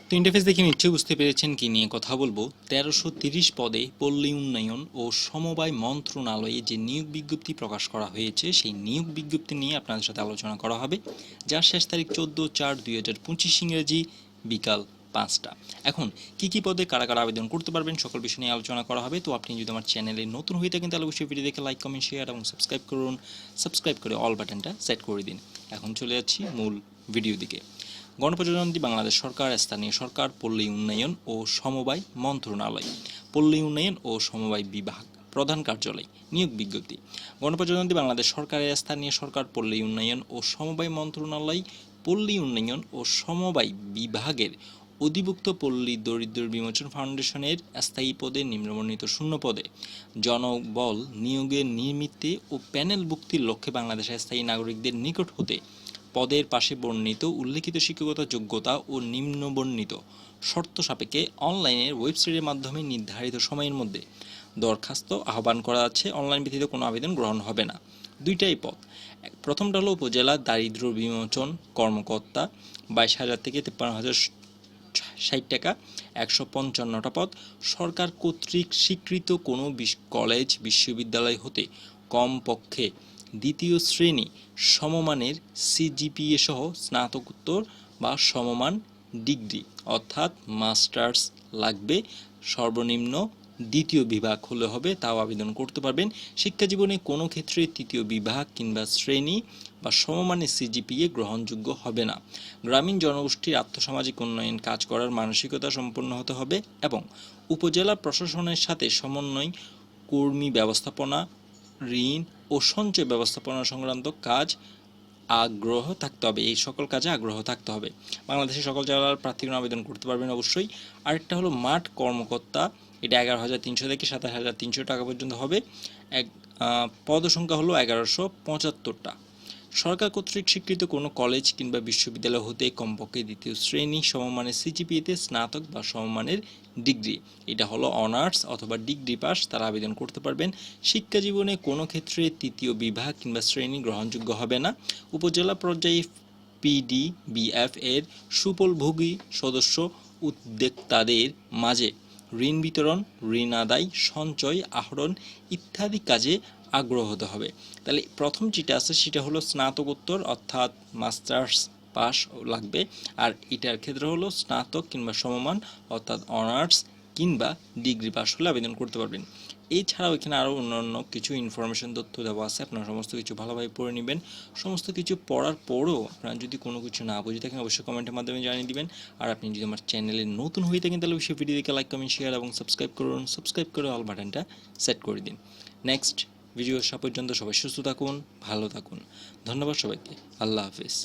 তো ইন্টারফেস দেখে নিশ্চয়ই বুঝতে পেরেছেন কি নিয়ে কথা বলবো। 1330 পদে পল্লী উন্নয়ন ও সমবায় মন্ত্রণালয়ে যে নিয়োগ বিজ্ঞপ্তি প্রকাশ করা হয়েছে সেই নিয়োগ বিজ্ঞপ্তি নিয়ে আপনাদের সাথে আলোচনা করা হবে, যার শেষ তারিখ 14/4/2025 ইংরেজি বিকাল 5টা। এখন কি পদে কারা কারা আবেদন করতে পারবেন সকল বিষয় নিয়ে আলোচনা করা হবে। তো আপনি যদি আমার চ্যানেলে নতুন হয়ে থাকেন তাহলে অবশ্যই ভিডিও দেখে লাইক কমেন্ট শেয়ার এবং সাবস্ক্রাইব করুন। সাবস্ক্রাইব করে অল বাটনটা সেট করে দিন। এখন চলে যাচ্ছি মূল ভিডিও দিকে। গণপ্রজাতন্ত্রী বাংলাদেশ সরকার, স্থানীয় সরকার, পল্লী উন্নয়ন ও সমবায় মন্ত্রণালয়, পল্লী উন্নয়ন ও সমবায় বিভাগ, প্রধান কার্যালয়। নিয়োগ বিজ্ঞপ্তি। গণপ্রজাতন্ত্রী বাংলাদেশ সরকারের স্থানীয় সরকার, পল্লী উন্নয়ন ও সমবায় মন্ত্রণালয়, পল্লী উন্নয়ন ও সমবায় বিভাগের অধিভুক্ত পল্লী দরিদ্র বিমোচন ফাউন্ডেশনের স্থায়ী পদে নিম্নবর্ণিত শূন্য পদে জনবল নিয়োগের নিমিত্তে ও প্যানেল ভুক্তির লক্ষ্যে বাংলাদেশের স্থায়ী নাগরিকদের নিকট হতে পদের পাশে বর্ণিত উল্লেখিত শিক্ষকতা যোগ্যতা ও নিম্নবর্ণিত শর্ত সাপেক্ষে অনলাইনের ওয়েবসাইটের মাধ্যমে নির্ধারিত সময়ের মধ্যে দরখাস্ত আহ্বান করা আছে। অনলাইন ব্যতীত কোনো আবেদন গ্রহণ হবে না। দুইটাই পদ। প্রথমটা হলো উপজেলা দারিদ্র বিমোচন কর্মকর্তা, 22,000 থেকে 53,060 টাকা, 155টা পদ। সরকার কর্তৃক স্বীকৃত কোনো কলেজ বিশ্ববিদ্যালয় হতে কমপক্ষে দ্বিতীয় শ্রেণী সমমানের সিজিপিএ সহ স্নাতকোত্তর বা সমমান ডিগ্রি অর্থাৎ মাস্টার্স লাগবে। সর্বনিম্ন দ্বিতীয় বিভাগ হলে হবে, তাও আবেদন করতে পারবেন। শিক্ষা জীবনে কোনো ক্ষেত্রে তৃতীয় বিভাগ কিংবা শ্রেণী বা সমমানের সিজিপিএ গ্রহণযোগ্য হবে না। গ্রামীণ জনগোষ্ঠীর আর্থসামাজিক উন্নয়ন কাজ করার মানসিকতা সম্পন্ন হতে হবে এবং উপজেলা প্রশাসনের সাথে সমন্বয়, কর্মী ব্যবস্থাপনা, ঋণ ও সঞ্চয় ব্যবস্থাপনা সংক্রান্ত কাজ আগ্রহ থাকতে হবে। এই সকল কাজে আগ্রহ থাকতে হবে। বাংলাদেশের সকল জেলার প্রার্থীগণ আবেদন করতে পারবেন অবশ্যই। আরেকটা হলো মাঠ কর্মকর্তা, এটা 11,300 থেকে 27,300 টাকা পর্যন্ত হবে। পদ সংখ্যা হলো 1175টা। সরকার কর্তৃক স্বীকৃত কোনো কলেজ কিংবা বিশ্ববিদ্যালয় হতে কমপক্ষে দ্বিতীয় শ্রেণী সমমানের সিজিপিএতে স্নাতক বা সমমানের ডিগ্রি, এটা হলো অনার্স অথবা ডিগ্রি পাস, তারা আবেদন করতে পারবেন। শিক্ষা জীবনে কোনো ক্ষেত্রে তৃতীয় বিভাগ কিংবা শ্রেণী গ্রহণযোগ্য হবে না। উপজেলা পর্যায়ে পিডিবিএফ এর সুফলভোগী সদস্য উদ্যোক্তাদের মাঝে ঋণ বিতরণ, ঋণ আদায়, সঞ্চয়, আহরণ ইত্যাদি কাজে আগ্রহ হতে হবে। তাহলে প্রথম যেটা আছে সেটা হলো স্নাতকোত্তর অর্থাৎ মাস্টার্স পাস লাগবে, আর এটার ক্ষেত্রে হলো স্নাতক কিংবা সমমান অর্থাৎ অনার্স কিংবা ডিগ্রি পাস হলে আবেদন করতে পারবেন। এছাড়াও এখানে আরও অন্যান্য কিছু ইনফরমেশন তথ্য দেওয়া আছে, আপনারা সমস্ত কিছু ভালোভাবে পড়ে নেবেন। সমস্ত কিছু পড়ার পরও আপনারা যদি কোনো কিছু না বুঝে থাকেন অবশ্যই কমেন্টের মাধ্যমে জানিয়ে দিবেন। আর আপনি যদি আমার চ্যানেলে নতুন হয়ে থাকেন তাহলে অবশ্যই ভিডিওকে লাইক কমেন্ট শেয়ার এবং সাবস্ক্রাইব করুন। সাবস্ক্রাইব করে অল বাটনটা সেট করে দিন। নেক্সট ভিডিও আসা পর্যন্ত সবাই সুস্থ থাকুন, ভালো থাকুন। ধন্যবাদ সবাইকে। আল্লাহ হাফেজ।